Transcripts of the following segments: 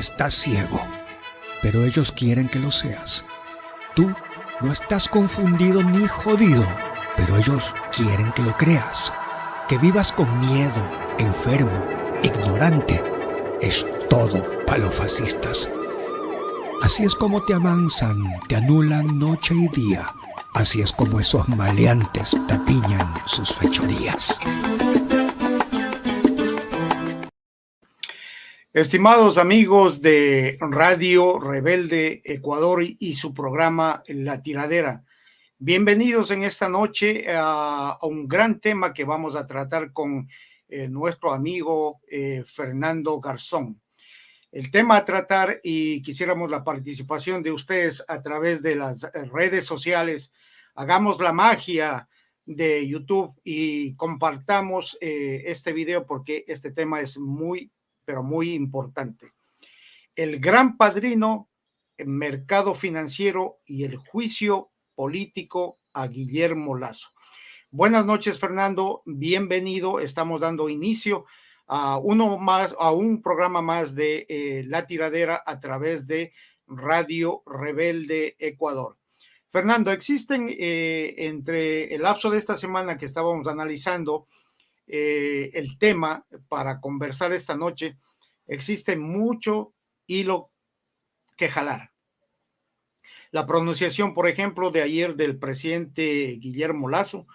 estás ciego, pero ellos quieren que lo seas. Tú no estás confundido ni jodido, pero ellos quieren que lo creas. Que vivas con miedo, enfermo, ignorante, es todo para los fascistas. Así es como te amansan, te anulan noche y día. Así es como esos maleantes tapiñan sus fechorías. Estimados amigos de Radio Rebelde Ecuador y su programa La Tiradera, bienvenidos en esta noche a un gran tema que vamos a tratar con nuestro amigo Fernando Garzón. El tema a tratar, y quisiéramos la participación de ustedes a través de las redes sociales. Hagamos la magia de YouTube y compartamos este video porque este tema es muy, pero muy importante. El gran padrino, el mercado financiero y el juicio político a Guillermo Lasso. Buenas noches, Fernando, bienvenido. Estamos dando inicio a un programa más de La Tiradera a través de Radio Rebelde Ecuador. Fernando, existen entre el lapso de esta semana que estábamos analizando el tema para conversar esta noche, existe mucho hilo que jalar. La pronunciación, por ejemplo, de ayer del presidente Guillermo Lasso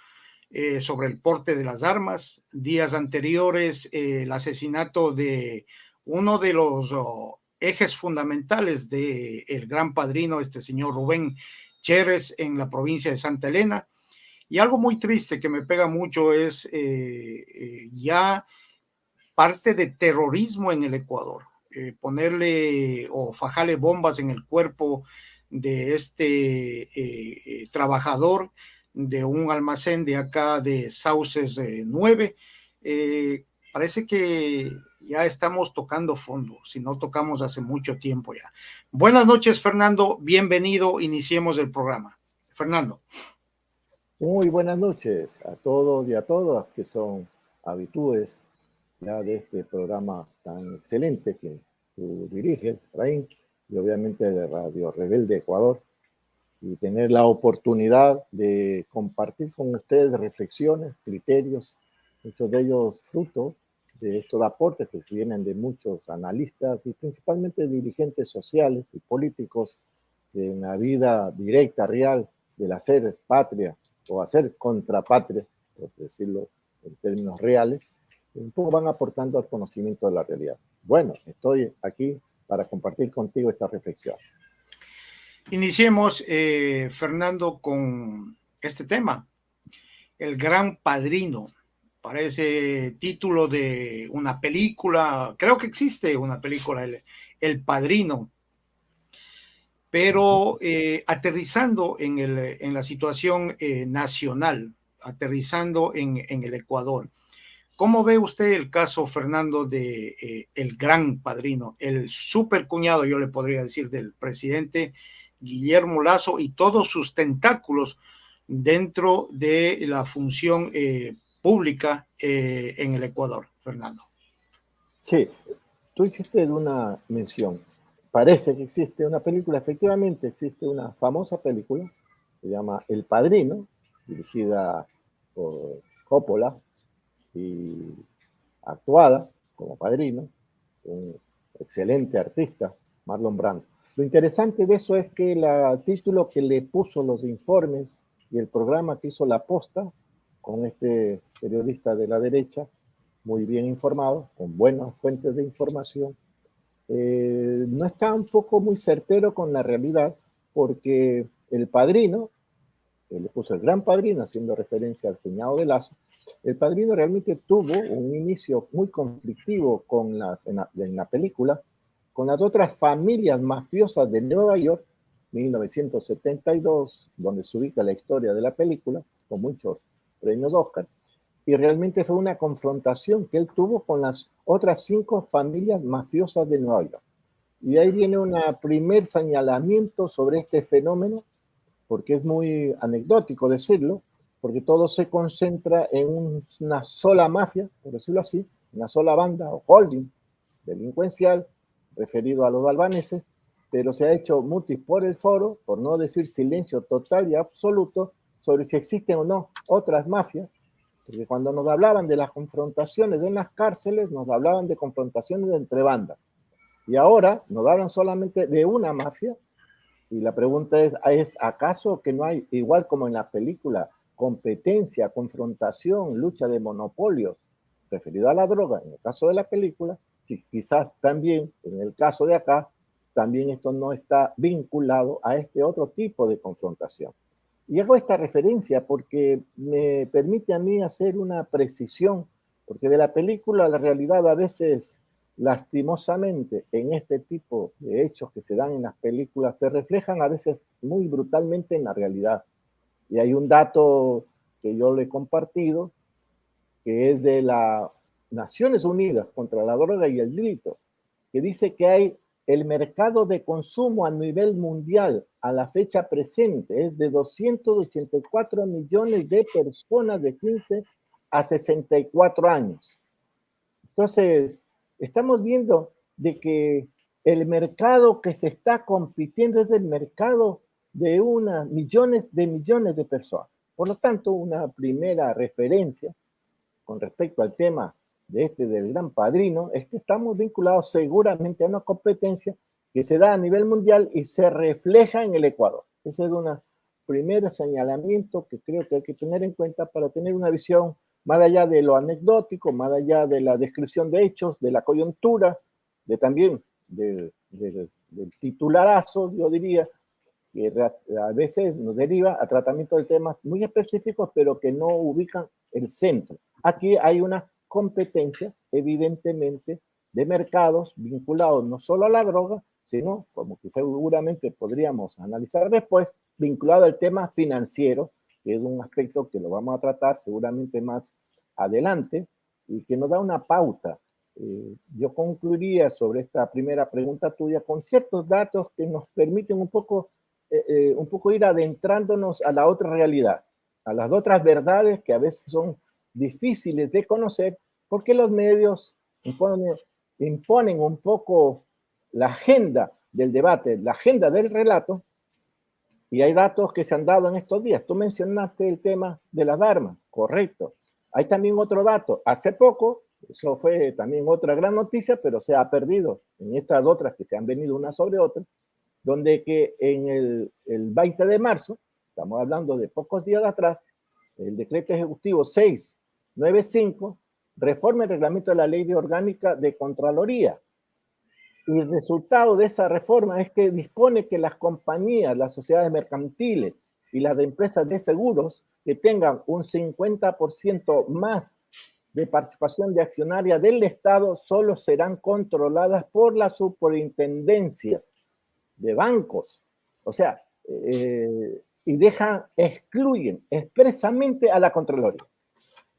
sobre el porte de las armas. Días anteriores, el asesinato de uno de los ejes fundamentales del gran padrino, este señor Rubén Chérez, en la provincia de Santa Elena. Y algo muy triste que me pega mucho es ya parte de terrorismo en el Ecuador. Ponerle o fajarle bombas en el cuerpo de este trabajador de un almacén de acá de Sauces 9. Parece que ya estamos tocando fondo, si no tocamos hace mucho tiempo ya. Buenas noches, Fernando, bienvenido, iniciemos el programa. Fernando. Muy buenas noches a todos y a todas que son habitudes ya de este programa tan excelente que tú diriges, Efraín, y obviamente de Radio Rebelde Ecuador, y tener la oportunidad de compartir con ustedes reflexiones, criterios, muchos de ellos fruto de estos aportes que vienen de muchos analistas y principalmente dirigentes sociales y políticos que en la vida directa, real, del hacer patria o hacer contrapatria, por decirlo en términos reales, un poco van aportando al conocimiento de la realidad. Bueno, estoy aquí para compartir contigo esta reflexión. Iniciemos, Fernando, con este tema. El gran padrino. Parece título de una película. Creo que existe una película, El Padrino. Pero aterrizando en la situación nacional, aterrizando en el Ecuador. ¿Cómo ve usted el caso, Fernando, de el gran padrino, el supercuñado, yo le podría decir, del presidente Guillermo Lasso y todos sus tentáculos dentro de la función pública en el Ecuador, Fernando? Sí, tú hiciste una mención. Parece que existe una película, efectivamente existe una famosa película, se llama El Padrino, dirigida por Coppola y actuada como padrino, un excelente artista, Marlon Brando. Lo interesante de eso es que el título que le puso los informes y el programa que hizo La Posta, con este periodista de la derecha, muy bien informado, con buenas fuentes de información, no está un poco muy certero con la realidad, porque el padrino, él le puso el gran padrino, haciendo referencia al cuñado de Lasso, el padrino realmente tuvo un inicio muy conflictivo en la película, con las otras familias mafiosas de Nueva York, 1972, donde se ubica la historia de la película, con muchos premios Oscar, y realmente fue una confrontación que él tuvo con las otras 5 familias mafiosas de Nueva York. Y ahí viene un primer señalamiento sobre este fenómeno, porque es muy anecdótico decirlo, porque todo se concentra en una sola mafia, por decirlo así, una sola banda o holding delincuencial referido a los albaneses, pero se ha hecho mutis por el foro, por no decir silencio total y absoluto, sobre si existen o no otras mafias, porque cuando nos hablaban de las confrontaciones en las cárceles, nos hablaban de confrontaciones entre bandas, y ahora nos hablan solamente de una mafia, y la pregunta ¿es acaso que no hay, igual como en la película, competencia, confrontación, lucha de monopolios, referido a la droga, en el caso de la película, si quizás también, en el caso de acá, también esto no está vinculado a este otro tipo de confrontación? Y hago esta referencia porque me permite a mí hacer una precisión, porque de la película a la realidad a veces, lastimosamente, en este tipo de hechos que se dan en las películas, se reflejan a veces muy brutalmente en la realidad. Y hay un dato que yo le he compartido, que es de las Naciones Unidas contra la droga y el delito, que dice que hay el mercado de consumo a nivel mundial a la fecha presente es de 284 millones de personas de 15 a 64 años. Entonces, estamos viendo de que el mercado que se está compitiendo es el mercado de millones de personas. Por lo tanto, una primera referencia con respecto al tema del Gran Padrino es que estamos vinculados seguramente a una competencia que se da a nivel mundial y se refleja en el Ecuador. Ese es un primer señalamiento que creo que hay que tener en cuenta para tener una visión más allá de lo anecdótico, más allá de la descripción de hechos, de la coyuntura, también del titularazo, yo diría, que a veces nos deriva a tratamiento de temas muy específicos, pero que no ubican el centro. Aquí hay una competencia, evidentemente, de mercados vinculados no solo a la droga, sino, como que seguramente podríamos analizar después, vinculado al tema financiero, que es un aspecto que lo vamos a tratar seguramente más adelante y que nos da una pauta. Yo concluiría sobre esta primera pregunta tuya con ciertos datos que nos permiten un poco ir adentrándonos a la otra realidad, a las otras verdades que a veces son difíciles de conocer porque los medios imponen un poco la agenda del debate, la agenda del relato, y hay datos que se han dado en estos días. Tú mencionaste el tema de las armas, correcto. Hay también otro dato. Hace poco, eso fue también otra gran noticia, pero se ha perdido en estas otras que se han venido una sobre otra, donde que en el 20 de marzo, estamos hablando de pocos días atrás, el decreto ejecutivo 695 reforma el reglamento de la ley orgánica de Contraloría. Y el resultado de esa reforma es que dispone que las compañías, las sociedades mercantiles y las empresas de seguros que tengan un 50% más de participación de accionaria del Estado solo serán controladas por las superintendencias de bancos. O sea, y excluyen expresamente a la Contraloría.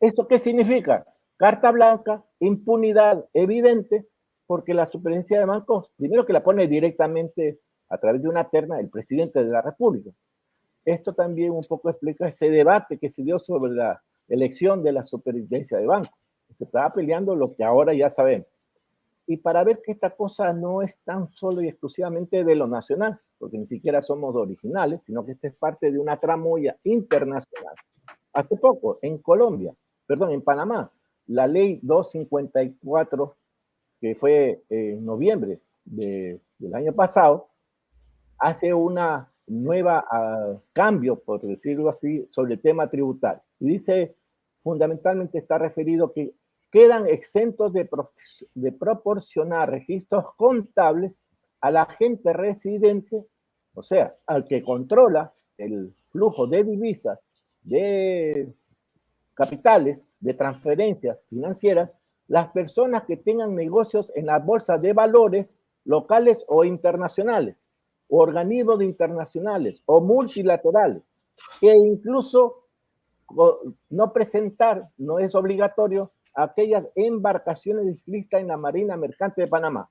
¿Eso qué significa? Carta blanca, impunidad evidente, porque la superintendencia de bancos, primero que la pone directamente a través de una terna el presidente de la República. Esto también un poco explica ese debate que se dio sobre la elección de la superintendencia de bancos. Se estaba peleando lo que ahora ya sabemos. Y para ver que esta cosa no es tan solo y exclusivamente de lo nacional, porque ni siquiera somos originales, sino que esta es parte de una tramoya internacional. Hace poco, en Panamá, la ley 254, que fue en noviembre del año pasado, hace una nueva cambio, por decirlo así, sobre el tema tributario. Y dice, fundamentalmente está referido que quedan exentos de proporcionar registros contables al agente residente, o sea, al que controla el flujo de divisas, de capitales, de transferencias financieras, las personas que tengan negocios en las bolsas de valores locales o internacionales, o organismos internacionales o multilaterales, e incluso no presentar, no es obligatorio, aquellas embarcaciones inscritas en la Marina Mercante de Panamá.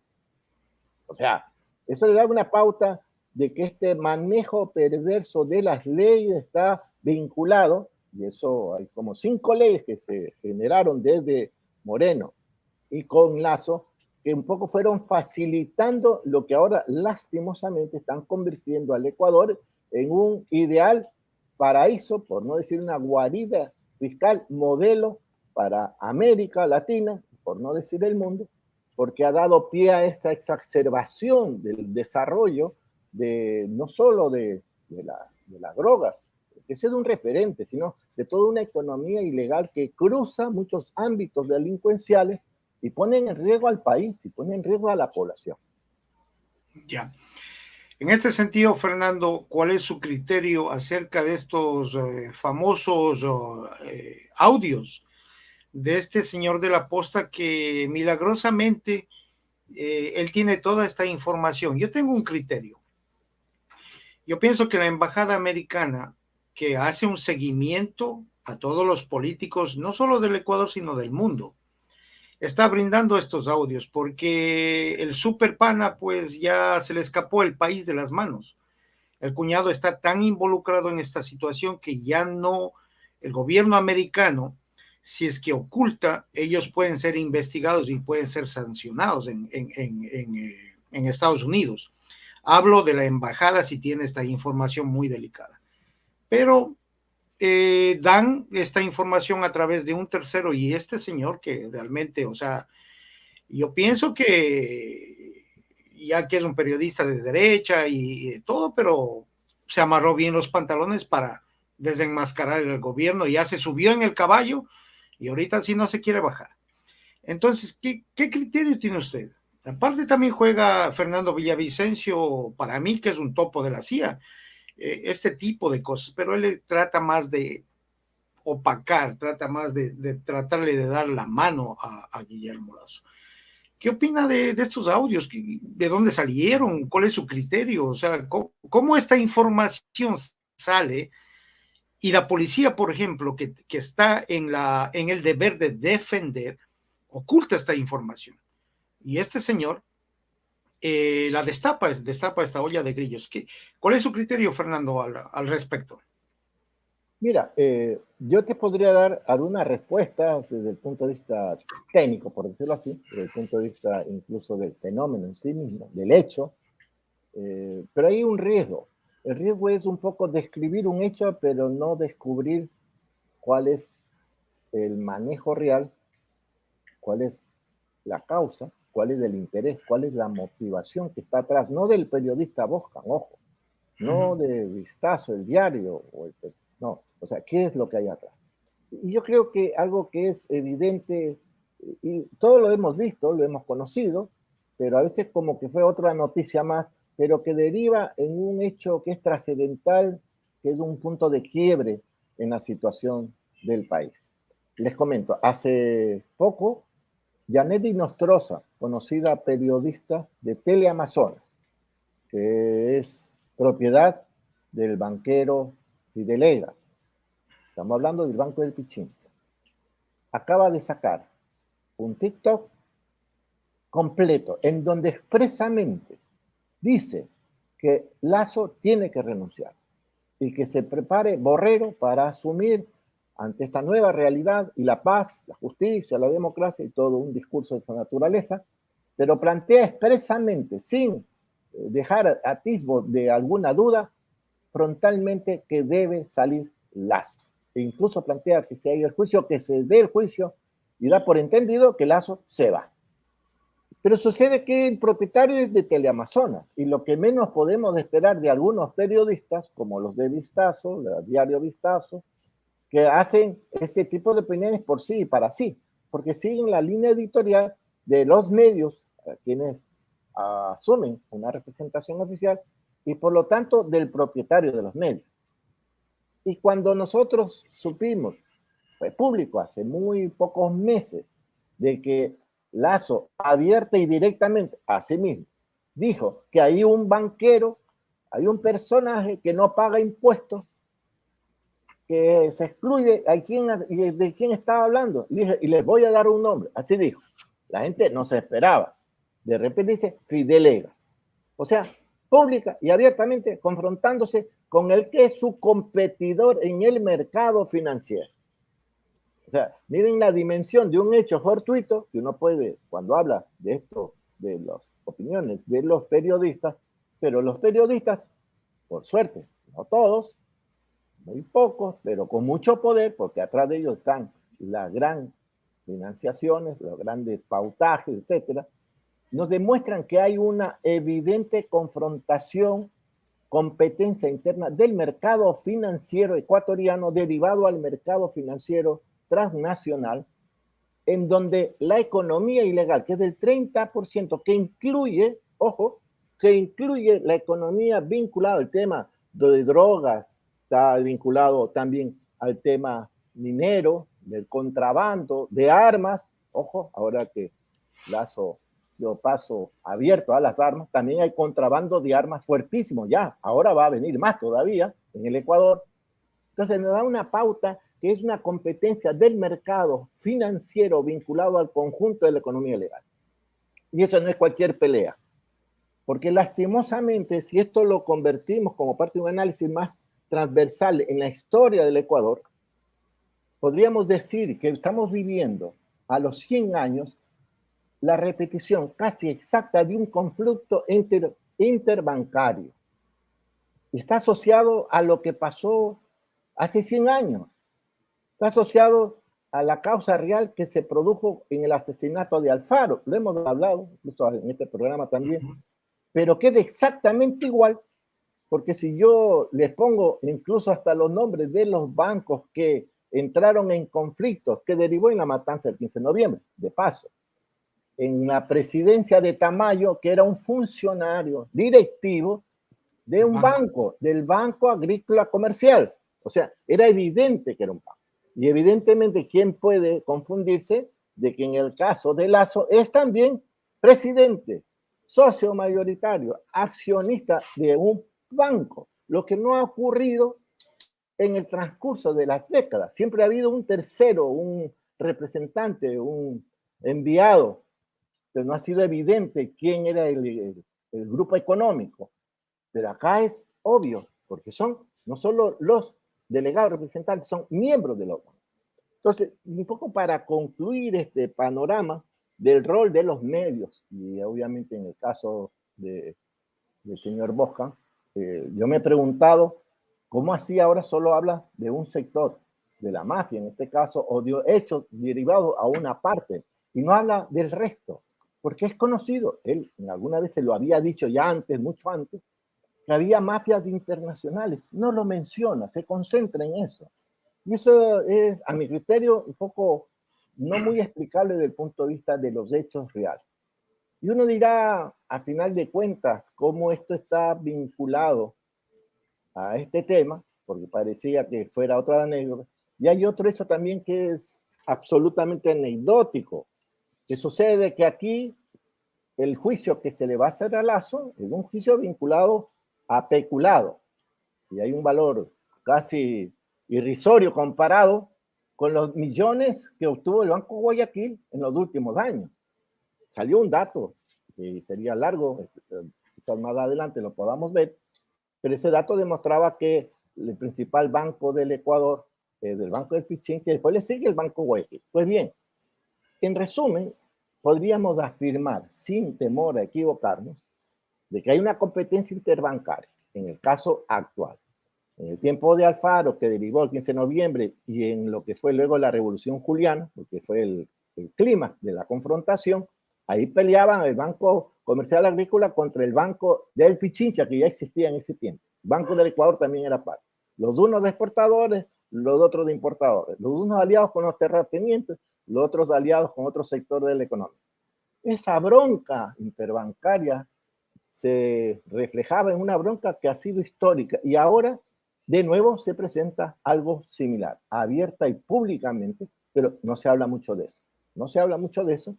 O sea, eso le da una pauta de que este manejo perverso de las leyes está vinculado, y eso hay como 5 leyes que se generaron desde Moreno y con Lazo, que un poco fueron facilitando lo que ahora lastimosamente están convirtiendo al Ecuador en un ideal paraíso, por no decir una guarida fiscal, modelo para América Latina, por no decir el mundo, porque ha dado pie a esta exacerbación del desarrollo no solo de la droga, que es un referente, sino de toda una economía ilegal que cruza muchos ámbitos delincuenciales y ponen en riesgo al país y ponen en riesgo a la población. Ya. En este sentido, Fernando, ¿cuál es su criterio acerca de estos famosos audios de este señor de la posta que milagrosamente él tiene toda esta información? Yo tengo un criterio. Yo pienso que la embajada americana, que hace un seguimiento a todos los políticos, no solo del Ecuador, sino del mundo, está brindando estos audios porque el super pana pues ya se le escapó el país de las manos. El cuñado está tan involucrado en esta situación que ya no, el gobierno americano, si es que oculta, ellos pueden ser investigados y pueden ser sancionados en Estados Unidos. Hablo de la embajada si tiene esta información muy delicada. Pero dan esta información a través de un tercero y este señor que realmente, o sea, yo pienso que ya que es un periodista de derecha y todo, pero se amarró bien los pantalones para desenmascarar el gobierno, ya se subió en el caballo y ahorita sí no se quiere bajar. Entonces, ¿qué criterio tiene usted? Aparte también juega Fernando Villavicencio, para mí que es un topo de la CIA, este tipo de cosas, pero él trata más de opacar, trata más de tratarle de dar la mano a Guillermo Lazo. ¿Qué opina de estos audios? ¿De dónde salieron? ¿Cuál es su criterio? O sea, ¿cómo esta información sale? Y la policía, por ejemplo, que está en el deber de defender, oculta esta información. Y este señor la destapa esta olla de grillos. ¿Cuál es su criterio, Fernando, al respecto? Mira, yo te podría dar alguna respuesta desde el punto de vista técnico, por decirlo así, desde el punto de vista incluso del fenómeno en sí mismo, del hecho, pero hay un riesgo. El riesgo es un poco describir un hecho, pero no descubrir cuál es el manejo real, cuál es la causa, cuál es el interés, cuál es la motivación que está atrás, no del periodista Boscan, ojo, no de Vistazo, el diario, no, o sea, ¿qué es lo que hay atrás? Y yo creo que algo que es evidente, y todo lo hemos visto, lo hemos conocido, pero a veces como que fue otra noticia más, pero que deriva en un hecho que es trascendental, que es un punto de quiebre en la situación del país. Les comento, hace poco, Yanedi Nostroza, conocida periodista de Teleamazonas, que es propiedad del banquero Fidelegas, estamos hablando del Banco del Pichincha, acaba de sacar un TikTok completo en donde expresamente dice que Lazo tiene que renunciar y que se prepare Borrero para asumir ante esta nueva realidad y la paz, la justicia, la democracia y todo un discurso de esta naturaleza, pero plantea expresamente, sin dejar atisbo de alguna duda, frontalmente que debe salir Lazo. E incluso plantea que si hay el juicio, que se dé el juicio y da por entendido que Lazo se va. Pero sucede que el propietario es de Teleamazonas y lo que menos podemos esperar de algunos periodistas, como los de Vistazo, el diario Vistazo, que hacen ese tipo de opiniones por sí y para sí, porque siguen la línea editorial de los medios, quienes asumen una representación oficial y por lo tanto del propietario de los medios. Y cuando nosotros supimos, fue público hace muy pocos meses, de que Lazo abierta y directamente a sí mismo dijo que hay un banquero, hay un personaje que no paga impuestos, que se excluye, ¿de quién estaba hablando? Y les voy a dar un nombre, así dijo. La gente no se esperaba. De repente dice Fidelegas. O sea, pública y abiertamente confrontándose con el que es su competidor en el mercado financiero. O sea, miren la dimensión de un hecho fortuito que uno puede, cuando habla de esto de las opiniones de los periodistas, pero los periodistas, por suerte, no todos, muy pocos, pero con mucho poder, porque atrás de ellos están las grandes financiaciones, los grandes pautajes, etcétera, nos demuestran que hay una evidente confrontación, competencia interna del mercado financiero ecuatoriano derivado al mercado financiero transnacional, en donde la economía ilegal, que es del 30%, que incluye, ojo, que incluye la economía vinculada al tema de drogas, está vinculado también al tema minero, del contrabando, de armas, ojo, ahora que Lazo dio paso abierto a las armas, también hay contrabando de armas fuertísimo ya, ahora va a venir más todavía en el Ecuador. Entonces nos da una pauta que es una competencia del mercado financiero vinculado al conjunto de la economía legal. Y eso no es cualquier pelea, porque lastimosamente, si esto lo convertimos como parte de un análisis más transversal en la historia del Ecuador, podríamos decir que estamos viviendo a los 100 años la repetición casi exacta de un conflicto interbancario. Y está asociado a lo que pasó hace 100 años. Está asociado a la causa real que se produjo en el asesinato de Alfaro. Lo hemos hablado, incluso en este programa también, pero queda exactamente igual, porque si yo les pongo incluso hasta los nombres de los bancos que entraron en conflictos, que derivó en la matanza del 15 de noviembre, de paso, en la presidencia de Tamayo, que era un funcionario directivo de un banco, del Banco Agrícola Comercial. O sea, era evidente que era un banco. Y evidentemente, ¿quién puede confundirse de que en el caso de Lazo es también presidente, socio mayoritario, accionista de un banco? Lo que no ha ocurrido en el transcurso de las décadas. Siempre ha habido un tercero, un representante, un enviado, pero no ha sido evidente quién era el grupo económico. Pero acá es obvio, porque son no solo los delegados representantes, son miembros de la OTAN. Entonces, un poco para concluir este panorama del rol de los medios, y obviamente en el caso del señor Bosca, yo me he preguntado cómo así ahora solo habla de un sector de la mafia, en este caso, o de hechos derivados a una parte, y no habla del resto, porque es conocido, él alguna vez se lo había dicho ya antes, mucho antes, que había mafias internacionales, no lo menciona, se concentra en eso. Y eso es, a mi criterio, un poco no muy explicable desde el punto de vista de los hechos reales. Y uno dirá, a final de cuentas, cómo esto está vinculado a este tema, porque parecía que fuera otra anécdota. Y hay otro hecho también que es absolutamente anecdótico, que sucede que aquí el juicio que se le va a hacer a Lazo es un juicio vinculado a peculado, y hay un valor casi irrisorio comparado con los millones que obtuvo el Banco Guayaquil en los últimos años. Salió un dato que sería largo, quizás más adelante lo podamos ver, pero ese dato demostraba que el principal banco del Ecuador, del Banco del Pichín, que después le sigue el Banco Guayaquil. Pues bien, en resumen, podríamos afirmar, sin temor a equivocarnos, de que hay una competencia interbancaria en el caso actual. En el tiempo de Alfaro, que derivó el 15 de noviembre, y en lo que fue luego la Revolución Juliana, porque fue el clima de la confrontación, ahí peleaban el Banco Comercial Agrícola contra el Banco del Pichincha, que ya existía en ese tiempo. El Banco del Ecuador también era parte. Los unos de exportadores, los otros de importadores. Los unos aliados con los terratenientes, los otros aliados con otro sector de la economía. Esa bronca interbancaria se reflejaba en una bronca que ha sido histórica y ahora de nuevo se presenta algo similar, abierta y públicamente, pero no se habla mucho de eso. No se habla mucho de eso,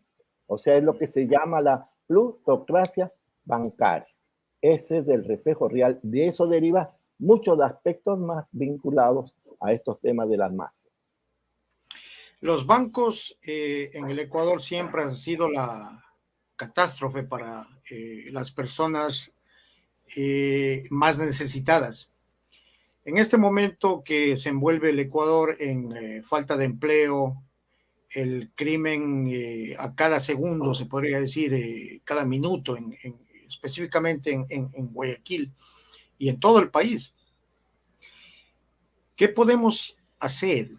o sea, es lo que se llama la plutocracia bancaria. Ese es el reflejo real, de eso deriva muchos de aspectos más vinculados a estos temas de las mafias. Los bancos en el Ecuador siempre han sido la catástrofe para las personas más necesitadas. En este momento que se envuelve el Ecuador en falta de empleo, el crimen a cada segundo, se podría decir, cada minuto, específicamente en Guayaquil y en todo el país. ¿Qué podemos hacer?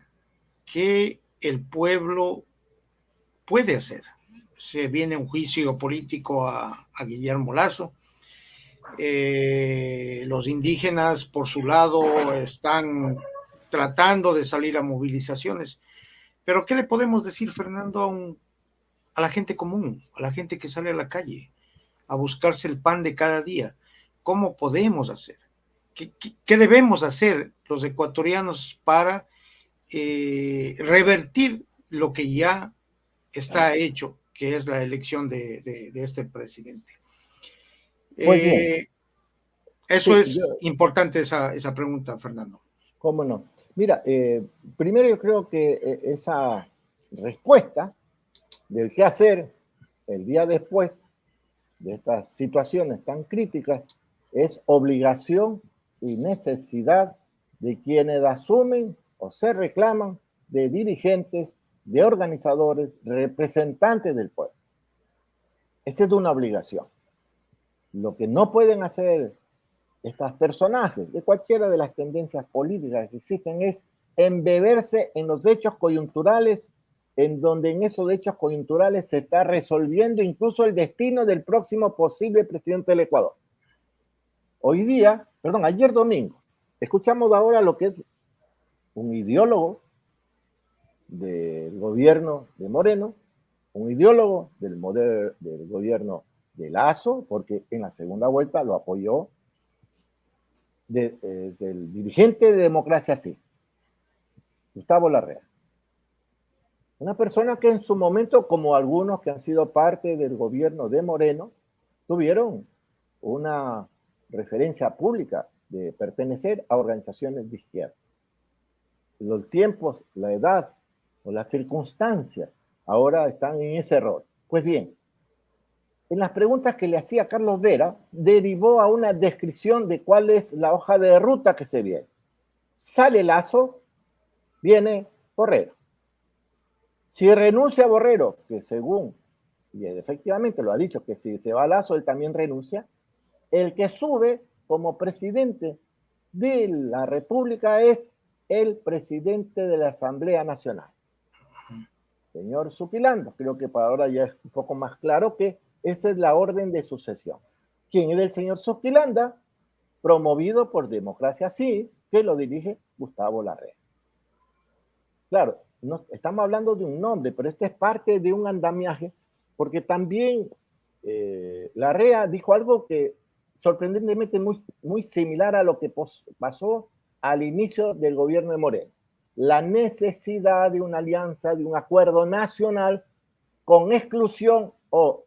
¿Qué el pueblo puede hacer? Se viene un juicio político a Guillermo Lasso. Los indígenas, por su lado, están tratando de salir a movilizaciones. Pero ¿qué le podemos decir, Fernando, a la gente común, a la gente que sale a la calle a buscarse el pan de cada día? ¿Cómo podemos hacer? ¿Qué debemos hacer los ecuatorianos para revertir lo que ya está hecho, que es la elección de este presidente? Pues bien. Eso sí, es importante esa pregunta, Fernando. ¿Cómo no? Mira, primero yo creo que esa respuesta del qué hacer el día después de estas situaciones tan críticas es obligación y necesidad de quienes asumen o se reclaman de dirigentes, de organizadores, representantes del pueblo. Esa es una obligación. Lo que no pueden hacer estos personajes de cualquiera de las tendencias políticas que existen es embeberse en los hechos coyunturales, en donde en esos hechos coyunturales se está resolviendo incluso el destino del próximo posible presidente del Ecuador. Ayer domingo, escuchamos ahora lo que es un ideólogo del gobierno de Moreno, un ideólogo del gobierno de Lasso, porque en la segunda vuelta lo apoyó del dirigente de Democracia Sí, Gustavo Larrea. Una persona que en su momento, como algunos que han sido parte del gobierno de Moreno, tuvieron una referencia pública de pertenecer a organizaciones de izquierda. Los tiempos, la edad o las circunstancias ahora están en ese error. Pues bien, en las preguntas que le hacía Carlos Vera, derivó a una descripción de cuál es la hoja de ruta que se viene. Sale Lasso, viene Borrero. Si renuncia Borrero, que según, y efectivamente lo ha dicho, que si se va Lasso, él también renuncia, el que sube como presidente de la República es el presidente de la Asamblea Nacional, señor Zuquilanda. Creo que para ahora ya es un poco más claro que esa es la orden de sucesión. ¿Quién es el señor Zuquilanda? Promovido por Democracia Sí, que lo dirige Gustavo Larrea. Claro, no, estamos hablando de un nombre, pero esto es parte de un andamiaje, porque también Larrea dijo algo que sorprendentemente muy similar a lo que pasó al inicio del gobierno de Moreno. La necesidad de una alianza, de un acuerdo nacional con exclusión o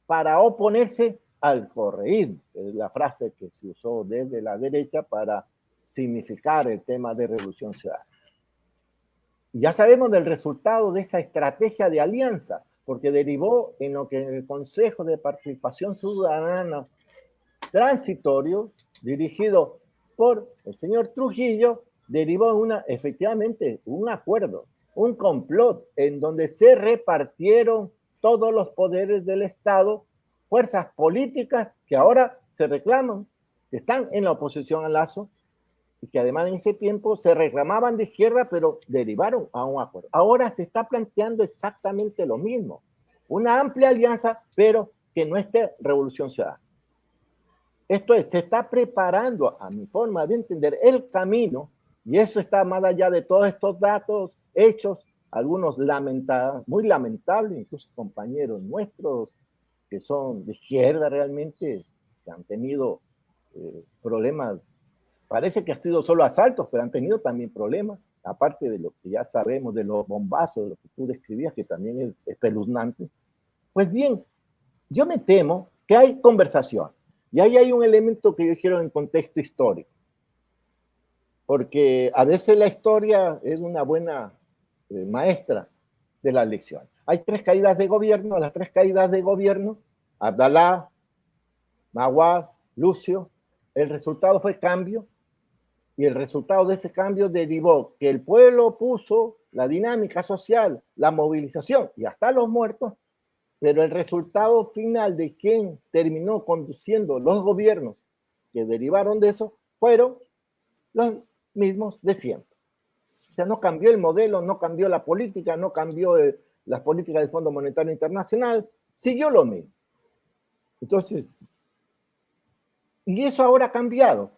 para oponerse al correísmo, es la frase que se usó desde la derecha para significar el tema de Revolución Ciudadana. Ya sabemos del resultado de esa estrategia de alianza, porque derivó en lo que en el Consejo de Participación Ciudadana transitorio, dirigido por el señor Trujillo, derivó en efectivamente un acuerdo, un complot, en donde se repartieron todos los poderes del Estado, fuerzas políticas que ahora se reclaman, que están en la oposición al Lasso, y que además en ese tiempo se reclamaban de izquierda, pero derivaron a un acuerdo. Ahora se está planteando exactamente lo mismo, una amplia alianza, pero que no esté Revolución Ciudadana. Esto es, se está preparando, a mi forma de entender, el camino, y eso está más allá de todos estos datos, hechos, algunos muy lamentables, incluso compañeros nuestros que son de izquierda realmente, que han tenido problemas. Parece que ha sido solo asaltos, pero han tenido también problemas, aparte de lo que ya sabemos, de los bombazos, de lo que tú describías, que también es espeluznante. Pues bien, yo me temo que hay conversación. Y ahí hay un elemento que yo quiero en contexto histórico. Porque a veces la historia es una buena maestra de la lección. Hay 3 caídas de gobierno. Las 3 caídas de gobierno, Abdalá, Maguad, Lucio, el resultado fue cambio. Y el resultado de ese cambio derivó que el pueblo puso la dinámica social, la movilización y hasta los muertos, pero el resultado final de quien terminó conduciendo los gobiernos que derivaron de eso fueron los mismos de siempre. O sea, no cambió el modelo, no cambió la política, no cambió las políticas del Fondo Monetario Internacional, siguió lo mismo. Entonces, y eso ahora ha cambiado,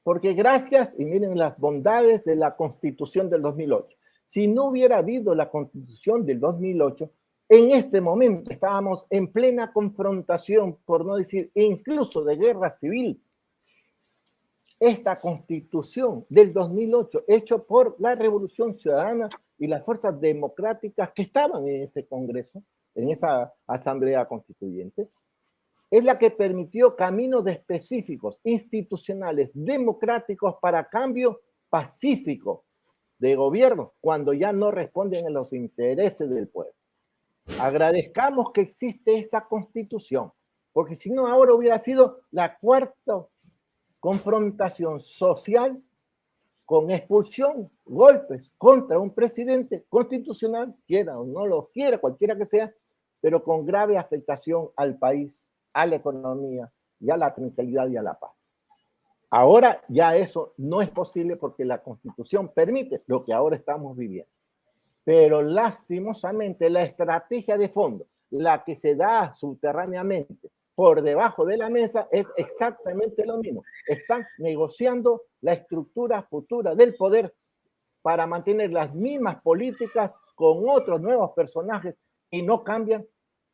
porque gracias, y miren las bondades de la Constitución del 2008, si no hubiera habido la Constitución del 2008, en este momento estábamos en plena confrontación, por no decir incluso de guerra civil. Esta Constitución del 2008, hecho por la Revolución Ciudadana y las fuerzas democráticas que estaban en ese Congreso, en esa Asamblea Constituyente, es la que permitió caminos específicos, institucionales, democráticos para cambio pacífico de gobierno, cuando ya no responden a los intereses del pueblo. Agradezcamos que existe esa Constitución, porque si no ahora hubiera sido la cuarta confrontación social con expulsión, golpes contra un presidente constitucional, quiera o no lo quiera, cualquiera que sea, pero con grave afectación al país, a la economía y a la tranquilidad y a la paz. Ahora ya eso no es posible porque la Constitución permite lo que ahora estamos viviendo. Pero lastimosamente la estrategia de fondo, la que se da subterráneamente por debajo de la mesa, es exactamente lo mismo. Están negociando la estructura futura del poder para mantener las mismas políticas con otros nuevos personajes y no cambian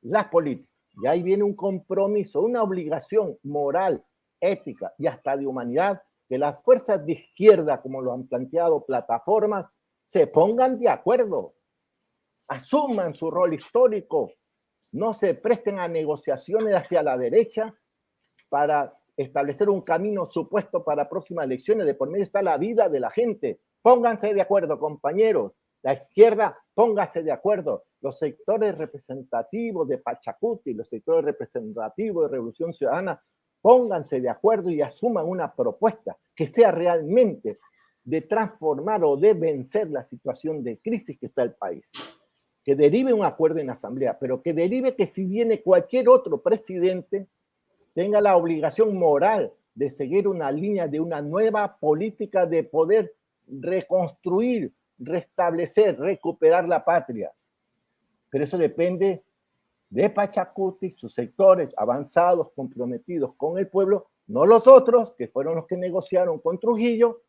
las políticas. Y ahí viene un compromiso, una obligación moral, ética y hasta de humanidad, que las fuerzas de izquierda, como lo han planteado plataformas, se pongan de acuerdo, asuman su rol histórico, no se presten a negociaciones hacia la derecha para establecer un camino supuesto para próximas elecciones. De por medio está la vida de la gente. Pónganse de acuerdo, compañeros. La izquierda, póngase de acuerdo. Los sectores representativos de Pachacuti, los sectores representativos de Revolución Ciudadana, pónganse de acuerdo y asuman una propuesta que sea realmente de transformar o de vencer la situación de crisis que está el país. Que derive un acuerdo en la Asamblea, pero que derive que si viene cualquier otro presidente, tenga la obligación moral de seguir una línea de una nueva política de poder reconstruir, restablecer, recuperar la patria. Pero eso depende de Pachacuti, sus sectores avanzados, comprometidos con el pueblo, no los otros, que fueron los que negociaron con Trujillo,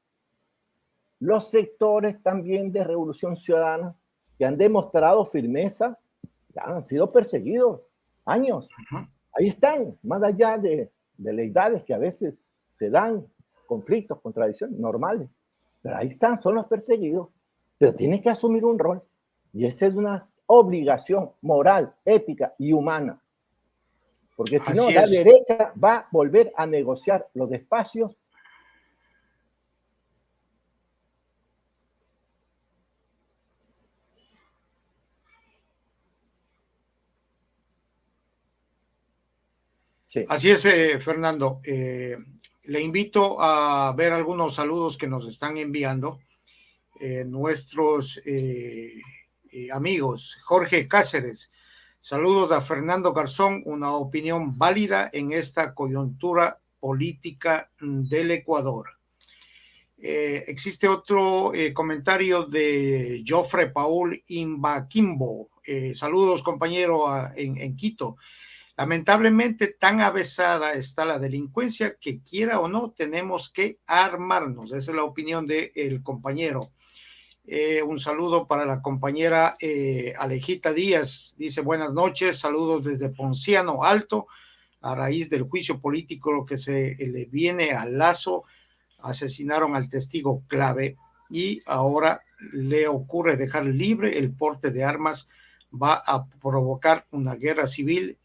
los sectores también de Revolución Ciudadana, que han demostrado firmeza, ya han sido perseguidos años. Ahí están, más allá de lealtades que a veces se dan, conflictos, contradicciones normales, pero ahí están, son los perseguidos, pero tienen que asumir un rol, y esa es una obligación moral, ética y humana, porque si no, la derecha va a volver a negociar los espacios. Sí. Así es, Fernando. Le invito a ver algunos saludos que nos están enviando nuestros amigos. Jorge Cáceres, saludos a Fernando Garzón, una opinión válida en esta coyuntura política del Ecuador. Existe otro comentario de Jofre Paul Imbaquimbo. Saludos, compañero, en Quito. Lamentablemente tan avesada está la delincuencia que quiera o no tenemos que armarnos. Esa es la opinión del compañero. Un saludo para la compañera Alejita Díaz. Dice buenas noches, saludos desde Ponciano Alto. A raíz del juicio político lo que se le viene al Lazo, asesinaron al testigo clave y ahora le ocurre dejar libre el porte de armas. Va a provocar una guerra civil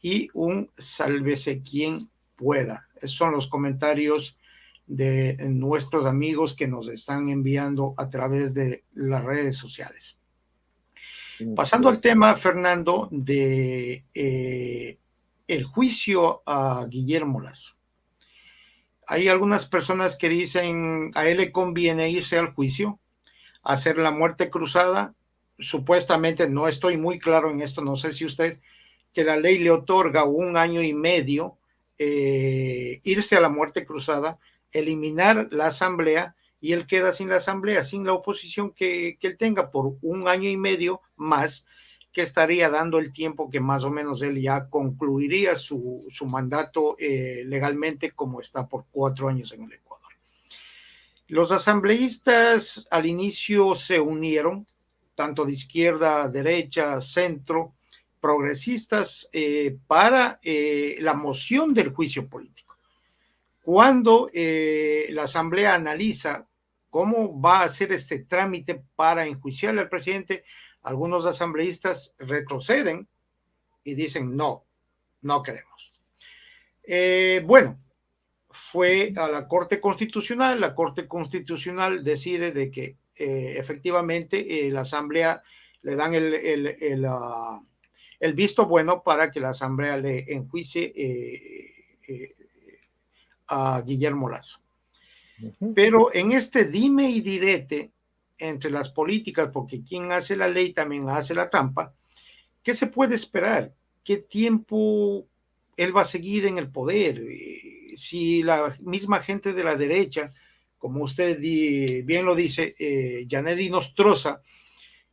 y un sálvese quien pueda. Esos son los comentarios de nuestros amigos que nos están enviando a través de las redes sociales. Pasando al tema, Fernando, de el juicio a Guillermo Lasso. Hay algunas personas que dicen a él le conviene irse al juicio, hacer la muerte cruzada. Supuestamente, no estoy muy claro en esto, no sé si usted, que la ley le otorga 1 año y medio irse a la muerte cruzada, eliminar la asamblea, y él queda sin la asamblea, sin la oposición que él tenga por 1 año y medio más, que estaría dando el tiempo que más o menos él ya concluiría su mandato legalmente, como está por 4 años en el Ecuador. Los asambleístas al inicio se unieron, tanto de izquierda, derecha, centro, progresistas, para la moción del juicio político. Cuando la asamblea analiza cómo va a hacer este trámite para enjuiciarle al presidente, algunos asambleístas retroceden y dicen no, no queremos. Bueno, fue a la Corte Constitucional decide de que efectivamente la Asamblea le dan el visto bueno para que la Asamblea le enjuicie a Guillermo Lasso. Pero en este dime y direte entre las políticas, porque quien hace la ley también hace la trampa, ¿qué se puede esperar? ¿Qué tiempo él va a seguir en el poder? Si la misma gente de la derecha, como usted bien lo dice, Janet y Nostroza,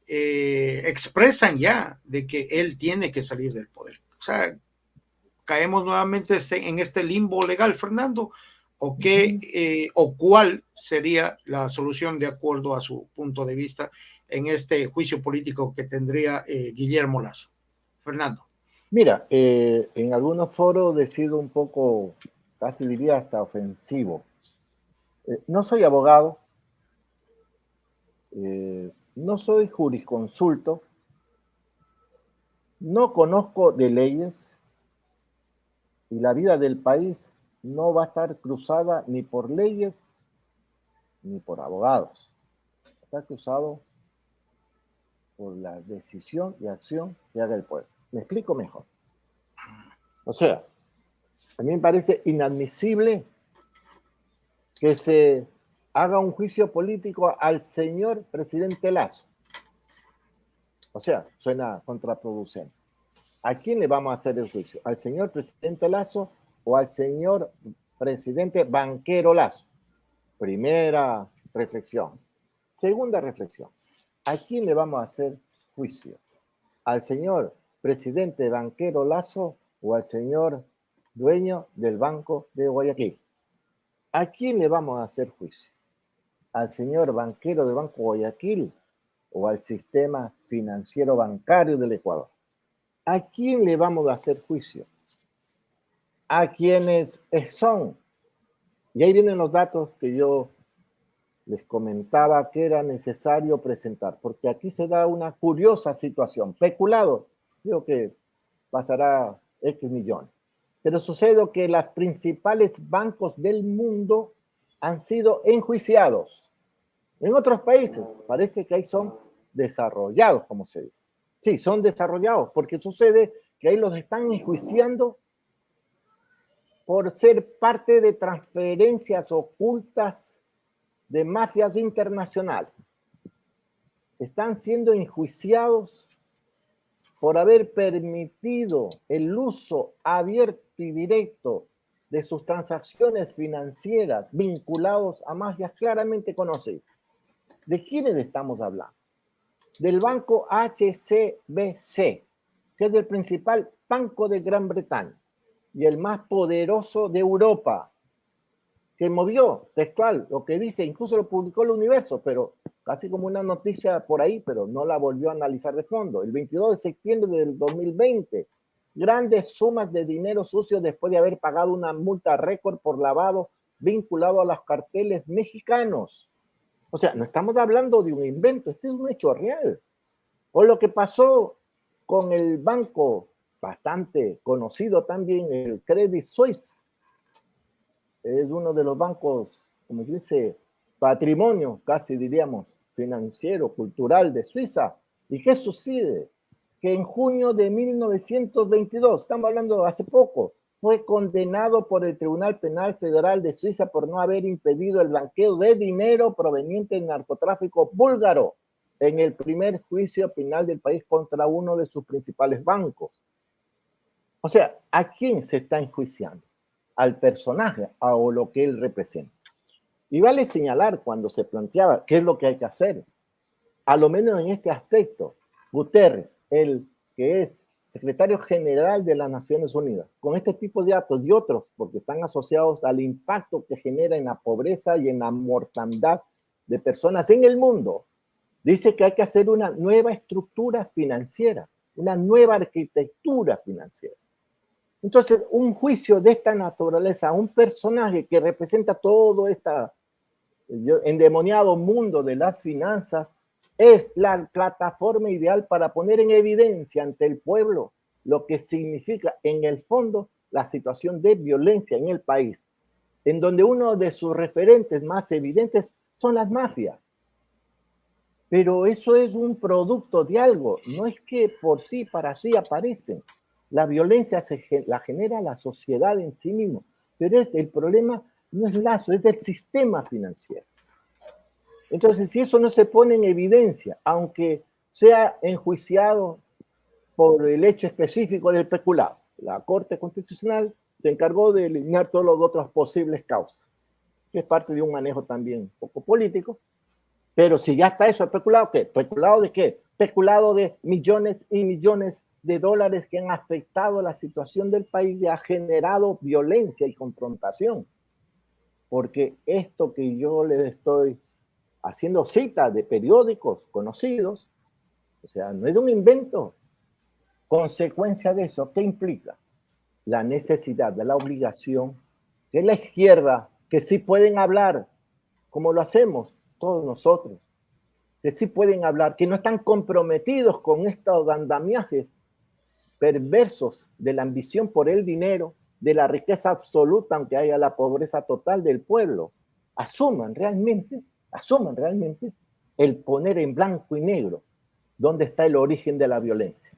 expresan ya de que él tiene que salir del poder. O sea, caemos nuevamente en este limbo legal, Fernando, o qué o cuál sería la solución de acuerdo a su punto de vista en este juicio político que tendría Guillermo Lasso. Fernando. Mira, en algunos foros he sido un poco, casi diría hasta ofensivo. No soy abogado, no soy jurisconsulto, no conozco de leyes y la vida del país no va a estar cruzada ni por leyes ni por abogados. Está cruzado por la decisión y acción que haga el pueblo. Me explico mejor. O sea, a mí me parece inadmisible que se haga un juicio político al señor presidente Lasso. O sea, suena contraproducente. ¿A quién le vamos a hacer el juicio? ¿Al señor presidente Lasso o al señor presidente banquero Lasso? Primera reflexión. Segunda reflexión. ¿A quién le vamos a hacer juicio? ¿Al señor presidente banquero Lasso o al señor dueño del Banco de Guayaquil? ¿A quién le vamos a hacer juicio? ¿Al señor banquero del Banco Guayaquil o al sistema financiero bancario del Ecuador? ¿A quién le vamos a hacer juicio? A quienes son. Y ahí vienen los datos que yo les comentaba que era necesario presentar, porque aquí se da una curiosa situación. Peculado, digo que pasará X millones. Pero sucede que los principales bancos del mundo han sido enjuiciados. En otros países parece que ahí son desarrollados, como se dice. Sí, son desarrollados, porque sucede que ahí los están enjuiciando por ser parte de transferencias ocultas de mafias internacionales. Están siendo enjuiciados por haber permitido el uso abierto y directo de sus transacciones financieras vinculados a mafias claramente conocidas. ¿De quiénes estamos hablando? Del banco HSBC, que es el principal banco de Gran Bretaña y el más poderoso de Europa, que movió textual lo que dice, incluso lo publicó el Universo, pero casi como una noticia por ahí, pero no la volvió a analizar de fondo. El 22 de septiembre del 2020, grandes sumas de dinero sucio después de haber pagado una multa récord por lavado vinculado a los carteles mexicanos. O sea, no estamos hablando de un invento, este es un hecho real. O lo que pasó con el banco bastante conocido también, el Credit Suisse. Es uno de los bancos, como dice, patrimonio, casi diríamos, financiero, cultural de Suiza. ¿Y qué sucede? Que en junio de 1922, estamos hablando de hace poco, fue condenado por el Tribunal Penal Federal de Suiza por no haber impedido el blanqueo de dinero proveniente del narcotráfico búlgaro en el primer juicio penal del país contra uno de sus principales bancos. O sea, ¿a quién se está enjuiciando? Al personaje o lo que él representa. Y vale señalar cuando se planteaba qué es lo que hay que hacer. A lo menos en este aspecto, Guterres, el que es secretario general de las Naciones Unidas, con este tipo de actos y otros, porque están asociados al impacto que genera en la pobreza y en la mortandad de personas en el mundo, dice que hay que hacer una nueva estructura financiera, una nueva arquitectura financiera. Entonces, un juicio de esta naturaleza a un personaje que representa todo este endemoniado mundo de las finanzas es la plataforma ideal para poner en evidencia ante el pueblo lo que significa en el fondo la situación de violencia en el país, en donde uno de sus referentes más evidentes son las mafias. Pero eso es un producto de algo, no es que por sí, para sí aparecen. La violencia la genera la sociedad en sí mismo, pero el problema no es Lazo, es del sistema financiero. Entonces, si eso no se pone en evidencia, aunque sea enjuiciado por el hecho específico del peculado, la Corte Constitucional se encargó de eliminar todas las otras posibles causas, que es parte de un manejo también poco político. Pero si ya está eso, ¿especulado qué? ¿Especulado de qué? Especulado de millones y millones de dólares que han afectado la situación del país y ha generado violencia y confrontación. Porque esto que yo les estoy haciendo cita de periódicos conocidos, o sea, no es un invento. Consecuencia de eso, ¿qué implica? La necesidad, la obligación de la izquierda, que sí pueden hablar, como lo hacemos todos nosotros, que sí pueden hablar, que no están comprometidos con estos andamiajes perversos de la ambición por el dinero, de la riqueza absoluta, aunque haya la pobreza total del pueblo, asuman realmente el poner en blanco y negro dónde está el origen de la violencia.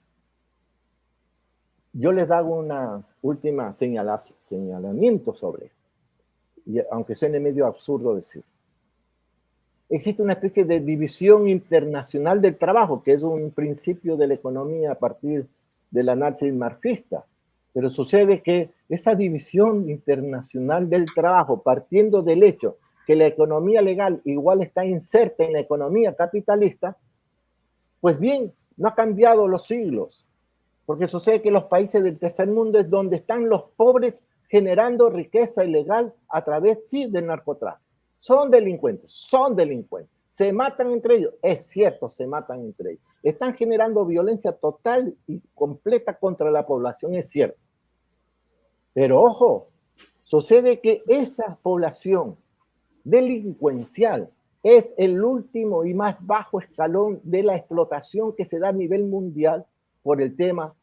Yo les hago una última señalamiento sobre esto, y aunque suene medio absurdo decir. Existe una especie de división internacional del trabajo, que es un principio de la economía a partir del análisis marxista. Pero sucede que esa división internacional del trabajo, partiendo del hecho que la economía legal igual está inserta en la economía capitalista, pues bien, no ha cambiado los siglos, porque sucede que los países del tercer mundo es donde están los pobres generando riqueza ilegal a través, sí, del narcotráfico. Son delincuentes, se matan entre ellos, es cierto, se matan entre ellos. Están generando violencia total y completa contra la población, es cierto. Pero ojo, sucede que esa población delincuencial es el último y más bajo escalón de la explotación que se da a nivel mundial por el tema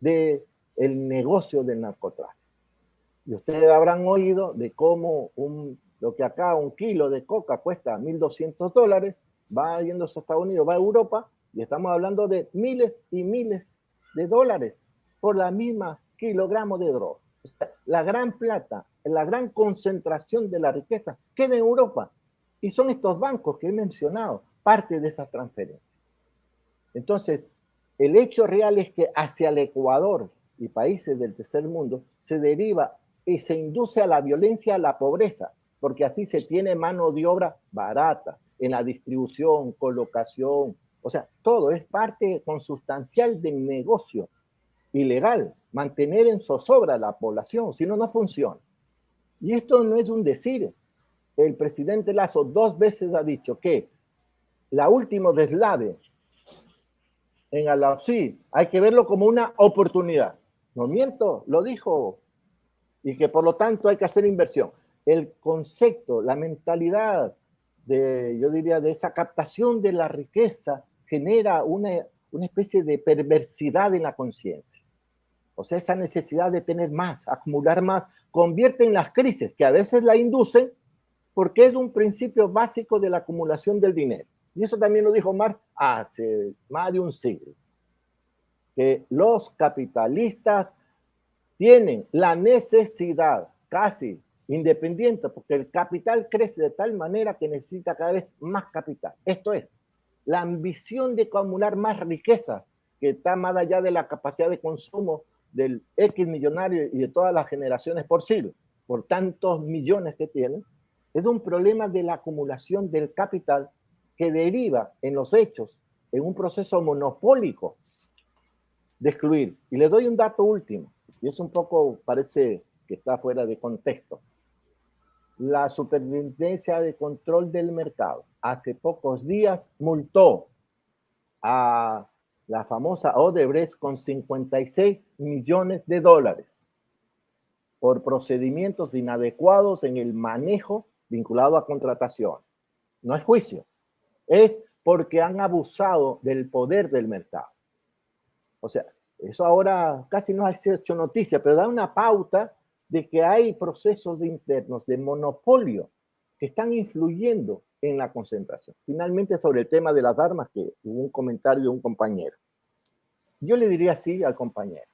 del negocio del narcotráfico. Y ustedes habrán oído de cómo lo que acá un kilo de coca cuesta $1,200, va yéndose a Estados Unidos, va a Europa, y estamos hablando de miles y miles de dólares por la misma kilogramo de droga. La gran plata, la gran concentración de la riqueza queda en Europa. Y son estos bancos que he mencionado, parte de esas transferencias. Entonces, el hecho real es que hacia el Ecuador y países del tercer mundo se deriva y se induce a la violencia, a la pobreza, porque así se tiene mano de obra barata en la distribución, colocación, o sea, todo es parte consustancial del negocio ilegal, mantener en zozobra a la población, si no, no funciona. Y esto no es un decir. El presidente Lazo 2 veces ha dicho que la última deslave en Alausí hay que verlo como una oportunidad. No miento, lo dijo, y que por lo tanto hay que hacer inversión. El concepto, la mentalidad yo diría, de esa captación de la riqueza genera una especie de perversidad en la conciencia. O sea, esa necesidad de tener más, acumular más, convierte en las crisis que a veces la inducen porque es un principio básico de la acumulación del dinero. Y eso también lo dijo Marx hace más de un siglo. Que los capitalistas tienen la necesidad casi independiente, porque el capital crece de tal manera que necesita cada vez más capital. Esto es, la ambición de acumular más riqueza, que está más allá de la capacidad de consumo del X millonario y de todas las generaciones por siglo, por tantos millones que tienen, es un problema de la acumulación del capital que deriva en los hechos en un proceso monopólico de excluir. Y les doy un dato último, y es un poco, parece que está fuera de contexto. La Superintendencia de Control del Mercado hace pocos días multó a la famosa Odebrecht con $56 millones por procedimientos inadecuados en el manejo vinculado a contratación. No es juicio, es porque han abusado del poder del mercado. O sea, eso ahora casi no ha hecho noticia, pero da una pauta de que hay procesos internos de monopolio que están influyendo en la concentración. Finalmente, sobre el tema de las armas, que hubo un comentario de un compañero. Yo le diría así al compañero: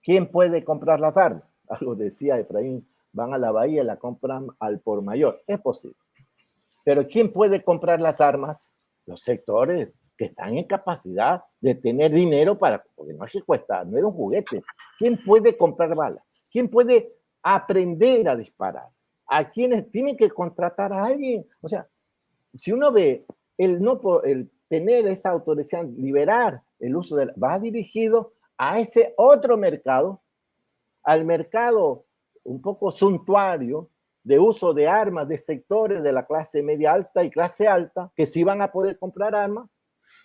¿quién puede comprar las armas? Algo decía Efraín, van a la bahía y la compran al por mayor. Es posible. Pero ¿quién puede comprar las armas? Los sectores que están en capacidad de tener dinero para, porque no es que cuesta, no es un juguete. ¿Quién puede comprar balas? ¿Quién puede aprender a disparar? ¿A quienes tienen que contratar a alguien? O sea, si uno ve el tener esa autorización, liberar el uso va dirigido a ese otro mercado, al mercado un poco suntuario de uso de armas de sectores de la clase media alta y clase alta, que sí van a poder comprar armas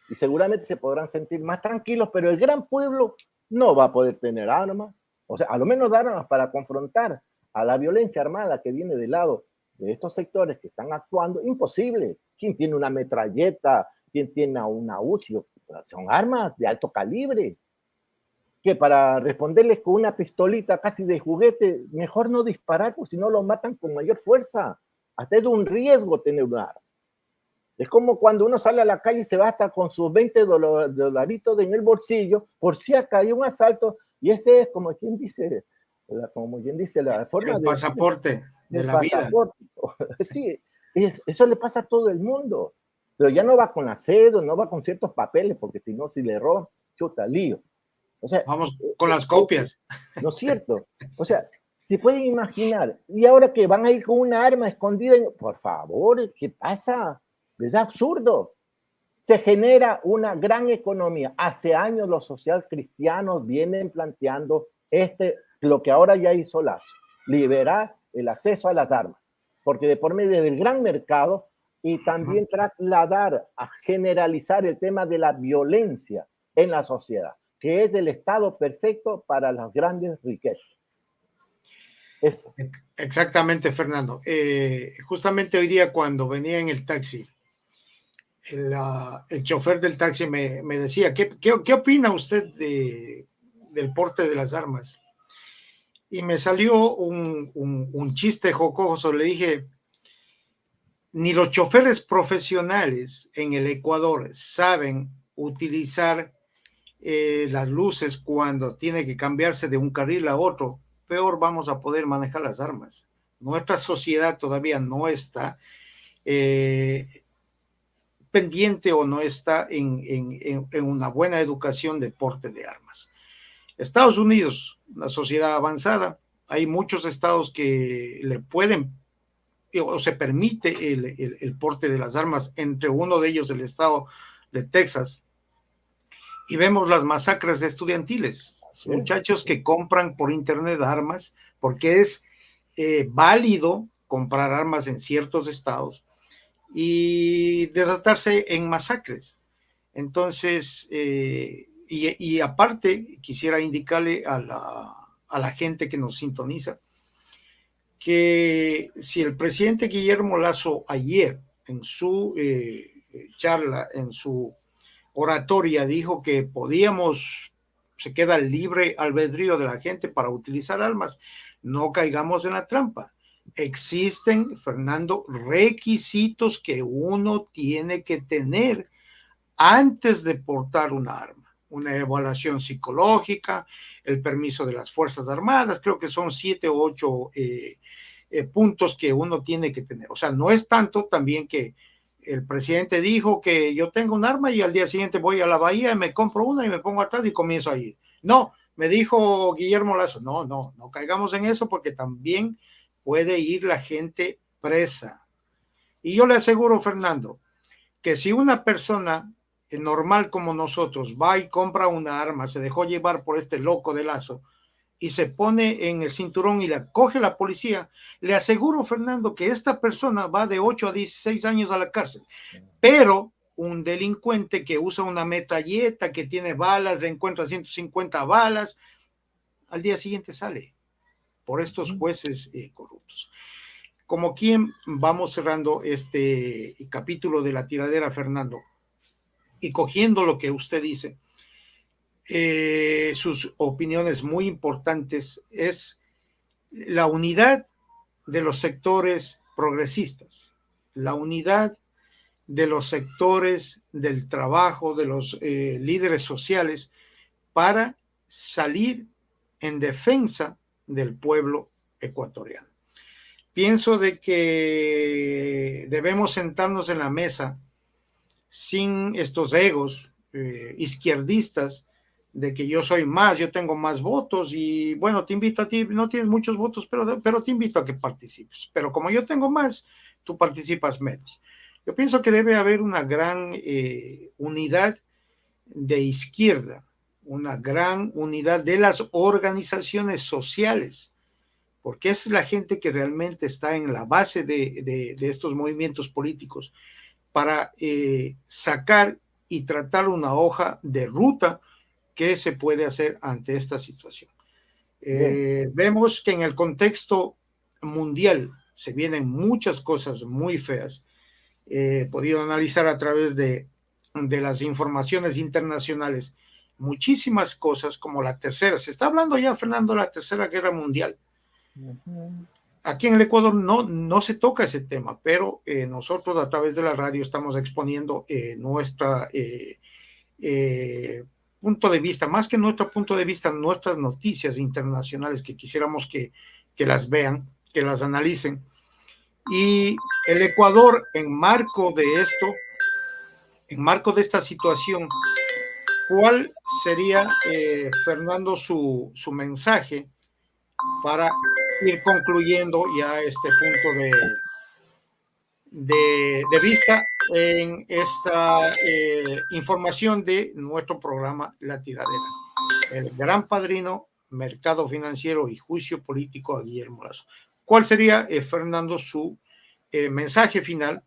y seguramente se podrán sentir más tranquilos, pero el gran pueblo no va a poder tener armas, o sea, a lo menos armas para confrontar a la violencia armada que viene del lado de estos sectores que están actuando. Imposible. ¿Quién tiene una metralleta? ¿Quién tiene una UCI? Son armas de alto calibre, que para responderles con una pistolita casi de juguete, mejor no disparar, porque si no lo matan con mayor fuerza. Hasta es un riesgo tener un arma. Es como cuando uno sale a la calle y se va hasta con sus 20 dolaritos en el bolsillo, por si ha caído un asalto, y ese es como quien dice la forma el pasaporte de la pasaporte. Vida. Sí, eso le pasa a todo el mundo, pero ya no va con la cédula, no va con ciertos papeles, porque si no, si le roban, chuta, lío. O sea, vamos con las copias. ¿No es cierto? O sea, se pueden imaginar. Y ahora que van a ir con una arma escondida, por favor, ¿qué pasa? Es absurdo. Se genera una gran economía. Hace años los socialcristianos vienen planteando lo que ahora ya hizo Lazo, liberar el acceso a las armas, porque de por medio del gran mercado y también trasladar a generalizar el tema de la violencia en la sociedad, que es el estado perfecto para las grandes riquezas. Eso. Exactamente, Fernando. Justamente hoy día cuando venía en el taxi, el chofer del taxi me decía, ¿qué opina usted del porte de las armas? Y me salió un chiste jocoso. Le dije, ni los choferes profesionales en el Ecuador saben utilizar las luces cuando tiene que cambiarse de un carril a otro, peor vamos a poder manejar las armas. Nuestra sociedad todavía no está pendiente o no está en una buena educación de porte de armas. Estados Unidos, una sociedad avanzada, hay muchos estados que le pueden o se permite el porte de las armas, entre uno de ellos el estado de Texas. Y vemos las masacres estudiantiles, muchachos que compran por internet armas, porque es válido comprar armas en ciertos estados y desatarse en masacres. Entonces, y aparte, quisiera indicarle a la gente que nos sintoniza, que si el presidente Guillermo Lasso ayer en su charla, en su oratoria, dijo que se queda libre albedrío de la gente para utilizar armas, no caigamos en la trampa. Existen, Fernando, requisitos que uno tiene que tener antes de portar una arma. una evaluación psicológica, el permiso de las Fuerzas Armadas, creo que son 7 o 8 puntos que uno tiene que tener. O sea, no es tanto también que el presidente dijo que yo tengo un arma y al día siguiente voy a la bahía, me compro una y me pongo atrás y comienzo a ir. No, me dijo Guillermo Lazo, no caigamos en eso porque también puede ir la gente presa. Y yo le aseguro, Fernando, que si una persona normal como nosotros va y compra una arma, se dejó llevar por este loco de Lazo y se pone en el cinturón y la coge la policía, le aseguro, Fernando, que esta persona va de 8 a 16 años a la cárcel. Pero un delincuente que usa una metralleta, que tiene balas, le encuentra 150 balas, al día siguiente sale por estos jueces corruptos. Como quien vamos cerrando este capítulo de la tiradera, Fernando, y cogiendo lo que usted dice, sus opiniones muy importantes, es la unidad de los sectores progresistas, la unidad de los sectores del trabajo, de los líderes sociales, para salir en defensa del pueblo ecuatoriano. Pienso de que debemos sentarnos en la mesa sin estos egos izquierdistas de que yo soy más, yo tengo más votos y bueno, te invito a ti, no tienes muchos votos, pero te invito a que participes. Pero como yo tengo más, tú participas menos. Yo pienso que debe haber una gran unidad de izquierda, una gran unidad de las organizaciones sociales, porque es la gente que realmente está en la base de estos movimientos políticos para sacar y tratar una hoja de ruta que se puede hacer ante esta situación. Vemos que en el contexto mundial se vienen muchas cosas muy feas. He podido analizar a través de las informaciones internacionales muchísimas cosas como la tercera. Se está hablando ya, Fernando, de la tercera guerra mundial. Aquí en el Ecuador no se toca ese tema, pero nosotros a través de la radio estamos exponiendo nuestra punto de vista, más que nuestro punto de vista, nuestras noticias internacionales que quisiéramos que las vean, que las analicen. Y el Ecuador, en marco de esto, en marco de esta situación, ¿cuál sería, Fernando, su mensaje para ir concluyendo ya este punto de vista en esta información de nuestro programa La Tiradera? El gran padrino, mercado financiero y juicio político a Guillermo Lazo. ¿Cuál sería, Fernando, su mensaje final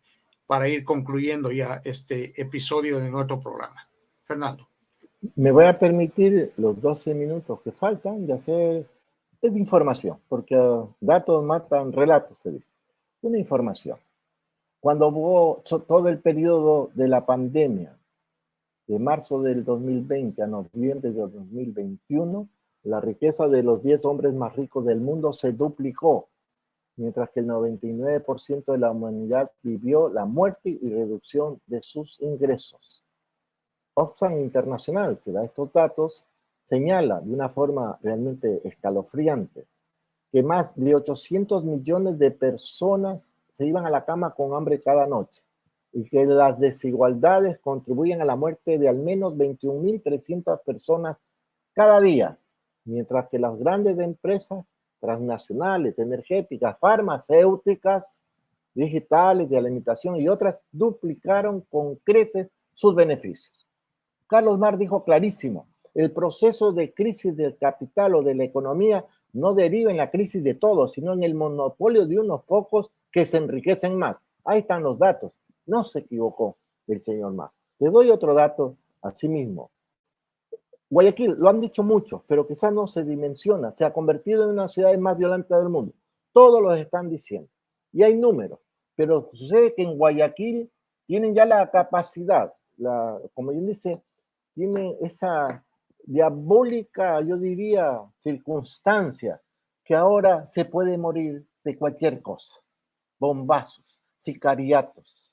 para ir concluyendo ya este episodio de nuestro programa? Fernando. Me voy a permitir los 12 minutos que faltan de hacer de información, porque datos matan relatos, se dice. Una información. Cuando hubo todo el periodo de la pandemia, de marzo del 2020 a noviembre del 2021, la riqueza de los 10 hombres más ricos del mundo se duplicó, mientras que el 99% de la humanidad vivió la muerte y reducción de sus ingresos. Oxfam Internacional, que da estos datos, señala de una forma realmente escalofriante que más de 800 millones de personas se iban a la cama con hambre cada noche y que las desigualdades contribuyen a la muerte de al menos 21.300 personas cada día, mientras que las grandes empresas transnacionales, energéticas, farmacéuticas, digitales, de alimentación y otras duplicaron con creces sus beneficios. Carlos Marx dijo clarísimo, el proceso de crisis del capital o de la economía no deriva en la crisis de todos, sino en el monopolio de unos pocos que se enriquecen más. Ahí están los datos. No se equivocó el señor Marx. Le doy otro dato a sí mismo. Guayaquil, lo han dicho muchos, pero quizás no se dimensiona. Se ha convertido en una de las ciudades más violentas del mundo. Todos lo están diciendo. Y hay números. Pero sucede que en Guayaquil tienen ya la capacidad, como bien dice, tiene esa diabólica, yo diría, circunstancia, que ahora se puede morir de cualquier cosa. Bombazos, sicariatos,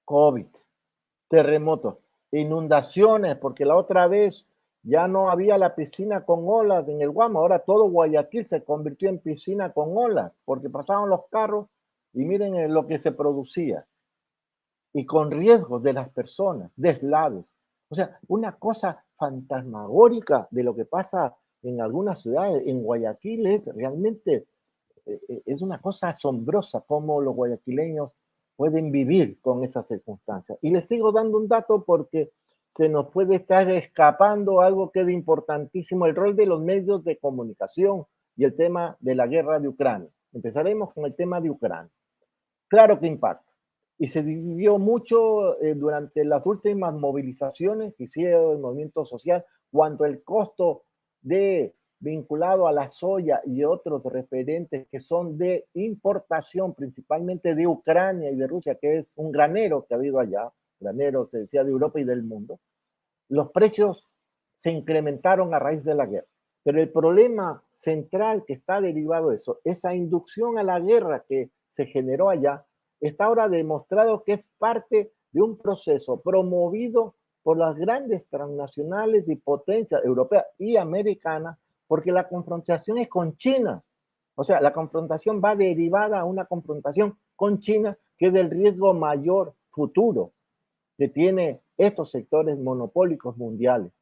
COVID, terremotos, inundaciones, porque la otra vez Ya no había la piscina con olas en el Guamo, ahora todo Guayaquil se convirtió en piscina con olas, porque pasaban los carros y miren lo que se producía, y con riesgos de las personas, deslaves. O sea, una cosa fantasmagórica de lo que pasa en algunas ciudades. En Guayaquil es realmente, es una cosa asombrosa cómo los guayaquileños pueden vivir con esas circunstancias. Y les sigo dando un dato porque se nos puede estar escapando algo que es importantísimo, el rol de los medios de comunicación y el tema de la guerra de Ucrania. Empezaremos con el tema de Ucrania. Claro que impacta. Y se vivió mucho durante las últimas movilizaciones que hicieron el movimiento social, cuando el costo de vinculado a la soya y otros referentes que son de importación, principalmente de Ucrania y de Rusia, que es un granero que ha habido allá, granero se decía de Europa y del mundo, los precios se incrementaron a raíz de la guerra. Pero el problema central que está derivado de eso, esa inducción a la guerra que se generó allá, está ahora demostrado que es parte de un proceso promovido por las grandes transnacionales y potencias europeas y americanas, porque la confrontación es con China. O sea, la confrontación va derivada a una confrontación con China, que es del riesgo mayor futuro que tiene estos sectores monopólicos mundiales.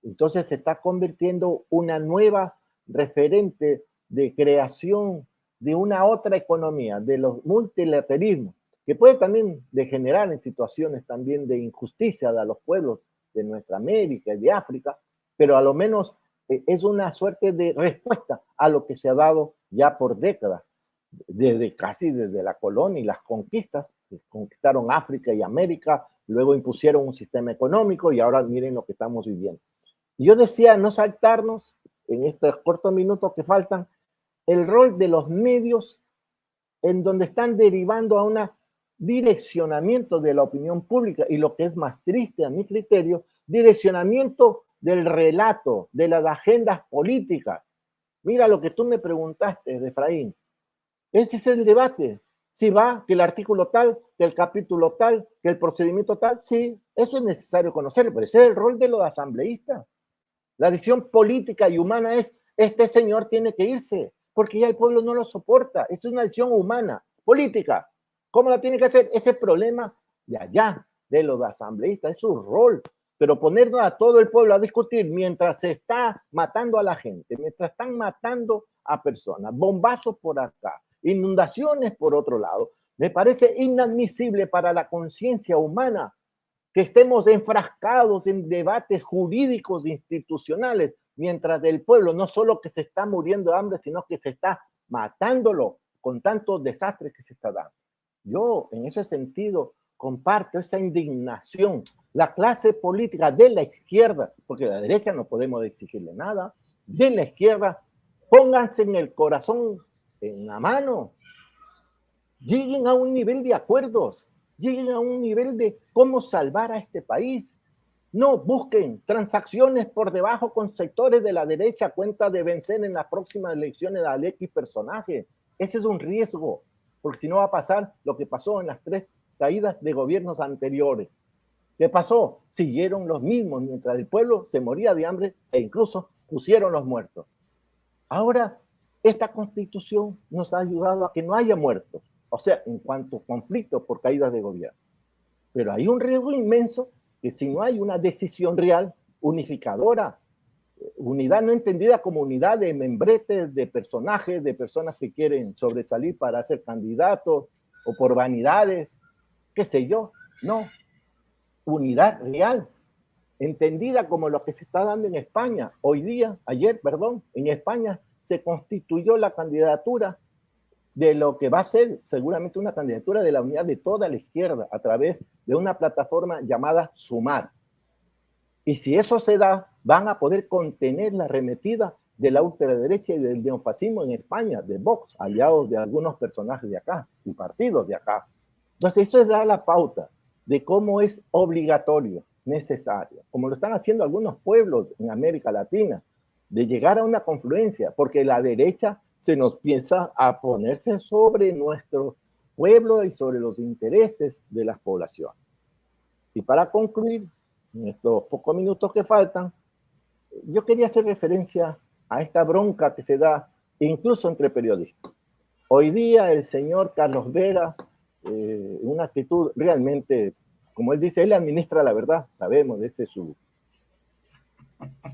Entonces se está convirtiendo una nueva referente de creación de una otra economía, de los multilateralismos, que puede también degenerar en situaciones también de injusticia de los pueblos de nuestra América y de África, pero a lo menos es una suerte de respuesta a lo que se ha dado ya por décadas, desde la colonia y las conquistas, que conquistaron África y América, luego impusieron un sistema económico y ahora miren lo que estamos viviendo. Y yo decía no saltarnos en estos cortos minutos que faltan el rol de los medios en donde están derivando a un direccionamiento de la opinión pública y lo que es más triste a mi criterio, direccionamiento del relato, de las agendas políticas. Mira lo que tú me preguntaste, Efraín. Ese es el debate. Si va, que el artículo tal, que el capítulo tal, que el procedimiento tal, sí, eso es necesario conocerlo, pero ese es el rol de los asambleístas. La decisión política y humana es, este señor tiene que irse, porque ya el pueblo no lo soporta. Es una decisión humana, política. ¿Cómo la tiene que hacer? Ese problema de allá, de los asambleístas, es su rol. Pero ponernos a todo el pueblo a discutir mientras se está matando a la gente, mientras están matando a personas, bombazos por acá, inundaciones por otro lado, me parece inadmisible para la conciencia humana que estemos enfrascados en debates jurídicos institucionales, mientras el pueblo no solo que se está muriendo de hambre, sino que se está matándolo con tantos desastres que se está dando. Yo, en ese sentido, comparto esa indignación. La clase política de la izquierda, porque de la derecha no podemos exigirle nada, de la izquierda, pónganse en el corazón, en la mano, lleguen a un nivel de acuerdos, lleguen a un nivel de cómo salvar a este país. No busquen transacciones por debajo con sectores de la derecha a cuenta de vencer en las próximas elecciones al X personaje. Ese es un riesgo, porque si no va a pasar lo que pasó en las 3 caídas de gobiernos anteriores. ¿Qué pasó? Siguieron los mismos mientras el pueblo se moría de hambre e incluso pusieron los muertos. Ahora, esta constitución nos ha ayudado a que no haya muertos, o sea, en cuanto a conflictos por caídas de gobierno. Pero hay un riesgo inmenso que si no hay una decisión real, unificadora, unidad no entendida como unidad de membretes, de personajes, de personas que quieren sobresalir para ser candidatos o por vanidades, qué sé yo, no, unidad real, entendida como lo que se está dando en España. Ayer, en España se constituyó la candidatura de lo que va a ser seguramente una candidatura de la unidad de toda la izquierda a través de una plataforma llamada Sumar. Y si eso se da, van a poder contener la arremetida de la ultraderecha y del neofascismo en España, de Vox, aliados de algunos personajes de acá y partidos de acá. Entonces eso da la pauta de cómo es obligatorio, necesario, como lo están haciendo algunos pueblos en América Latina, de llegar a una confluencia, porque la derecha se nos piensa a ponerse sobre nuestro pueblo y sobre los intereses de las poblaciones. Y para concluir, en estos pocos minutos que faltan, yo quería hacer referencia a esta bronca que se da incluso entre periodistas. Hoy día el señor Carlos Vera, una actitud realmente, como él dice, él administra la verdad, sabemos, esa es su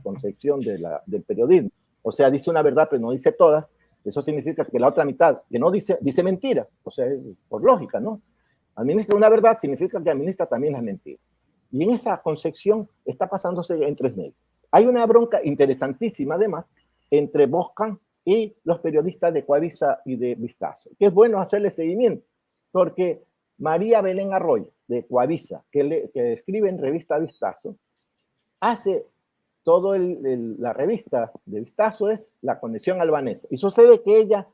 concepción del periodismo. O sea, dice una verdad, pero no dice todas. Eso significa que la otra mitad, que no dice, dice mentira. O sea, por lógica, ¿no? Administra una verdad significa que administra también las mentiras. Y en esa concepción está pasándose en tres medios. Hay una bronca interesantísima, además, entre Boscan y los periodistas de Coavisa y de Vistazo, que es bueno hacerle seguimiento, porque María Belén Arroyo, de Coavisa, que escribe en revista Vistazo, hace todo la revista de Vistazo es la conexión albanesa. Y sucede que ella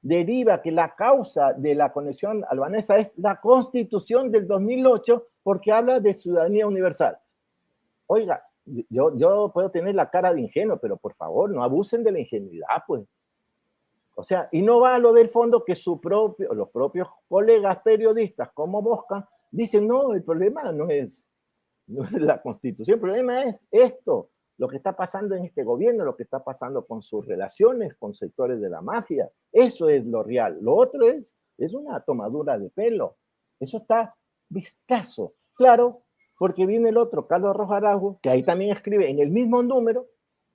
deriva que la causa de la conexión albanesa es la Constitución del 2008 porque habla de ciudadanía universal. Oiga, yo puedo tener la cara de ingenuo, pero por favor, no abusen de la ingenuidad, pues. O sea, y no va a lo del fondo que los propios colegas periodistas como Boscan dicen, no, el problema no es la Constitución, el problema es esto, lo que está pasando en este gobierno, lo que está pasando con sus relaciones con sectores de la mafia. Eso es lo real. Lo otro es una tomadura de pelo. Eso está Vistazo. Claro, porque viene el otro, Carlos Rojas Araujo, que ahí también escribe en el mismo número.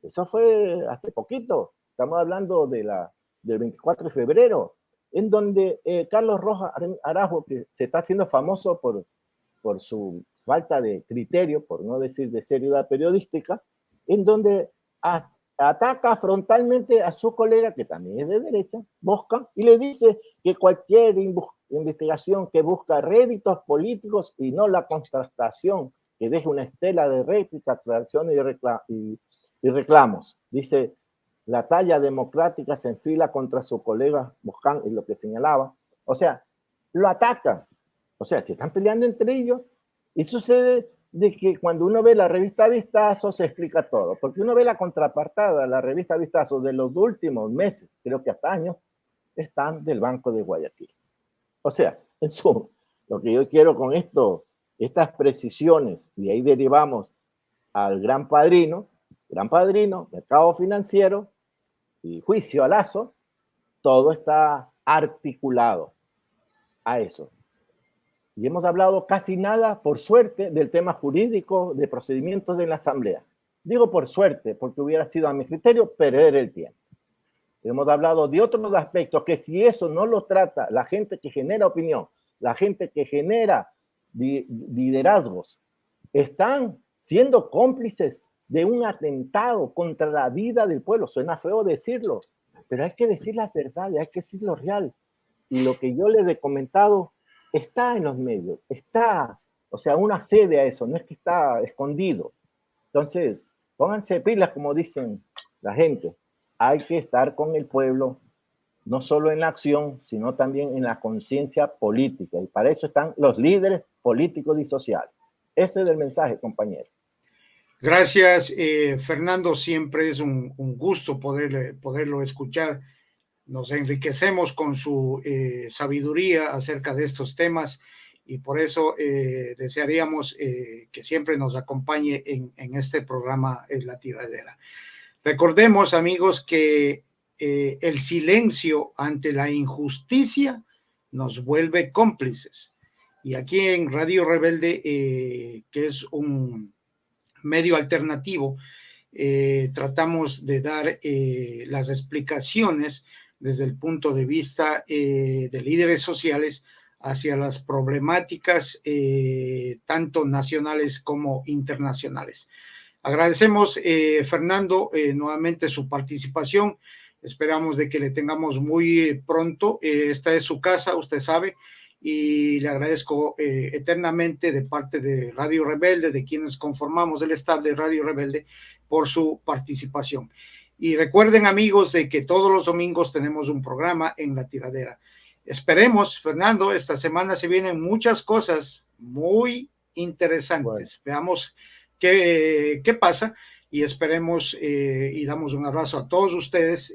Eso fue hace poquito. Estamos hablando del 24 de febrero, en donde Carlos Rojas Araujo, que se está haciendo famoso por su falta de criterio, por no decir de seriedad periodística, en donde ataca frontalmente a su colega, que también es de derecha, Boscan, y le dice que cualquier investigación que busca réditos políticos y no la contrastación que deje una estela de réplica, aclaraciones y reclamos. Dice, la talla democrática se enfila contra su colega Boscan, es lo que señalaba. O sea, lo atacan. O sea, se están peleando entre ellos y sucede de que cuando uno ve la revista Vistazo se explica todo, porque uno ve la contrapartada, la revista Vistazo de los últimos meses, creo que hasta años, están del Banco de Guayaquil. O sea, en suma, lo que yo quiero con esto, estas precisiones, y ahí derivamos al gran padrino, mercado financiero y juicio a Lazo, todo está articulado a eso. Y hemos hablado casi nada, por suerte, del tema jurídico de procedimientos de la Asamblea. Digo por suerte, porque hubiera sido a mi criterio perder el tiempo. Hemos hablado de otros aspectos que si eso no lo trata la gente que genera opinión, la gente que genera liderazgos, están siendo cómplices de un atentado contra la vida del pueblo. Suena feo decirlo, pero hay que decir la verdad, hay que decir lo real. Y lo que yo les he comentado está en los medios, está, o sea, uno accede a eso, no es que está escondido. Entonces, pónganse pilas, como dicen la gente. Hay que estar con el pueblo, no solo en la acción, sino también en la conciencia política. Y para eso están los líderes políticos y sociales. Ese es el mensaje, compañero. Gracias, Fernando. Siempre es un gusto poderlo escuchar. Nos enriquecemos con su sabiduría acerca de estos temas y por eso desearíamos que siempre nos acompañe en este programa La Tiradera. Recordemos, amigos, que el silencio ante la injusticia nos vuelve cómplices. Y aquí en Radio Rebelde, que es un medio alternativo, tratamos de dar las explicaciones desde el punto de vista de líderes sociales hacia las problemáticas tanto nacionales como internacionales. Agradecemos, Fernando, nuevamente su participación. Esperamos de que le tengamos muy pronto. Esta es su casa, usted sabe, y le agradezco eternamente de parte de Radio Rebelde, de quienes conformamos el staff de Radio Rebelde, por su participación. Y recuerden, amigos, de que todos los domingos tenemos un programa en La Tiradera. Esperemos, Fernando, esta semana se vienen muchas cosas muy interesantes. Bueno. Veamos qué pasa y esperemos y damos un abrazo a todos ustedes,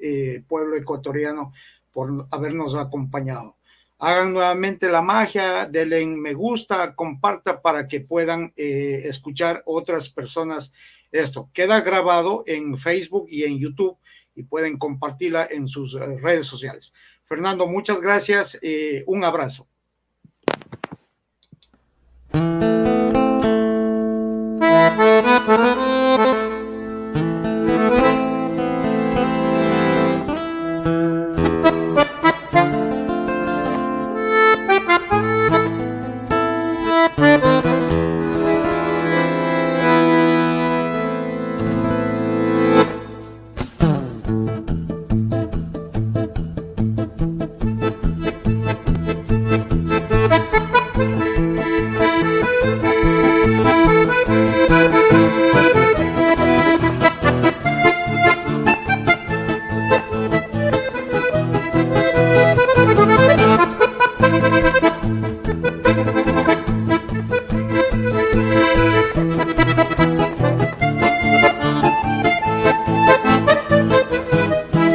pueblo ecuatoriano, por habernos acompañado. Hagan nuevamente la magia, denle en me gusta, comparta para que puedan escuchar otras personas esto. Queda grabado en Facebook y en YouTube y pueden compartirla en sus redes sociales. Fernando, muchas gracias. Un abrazo.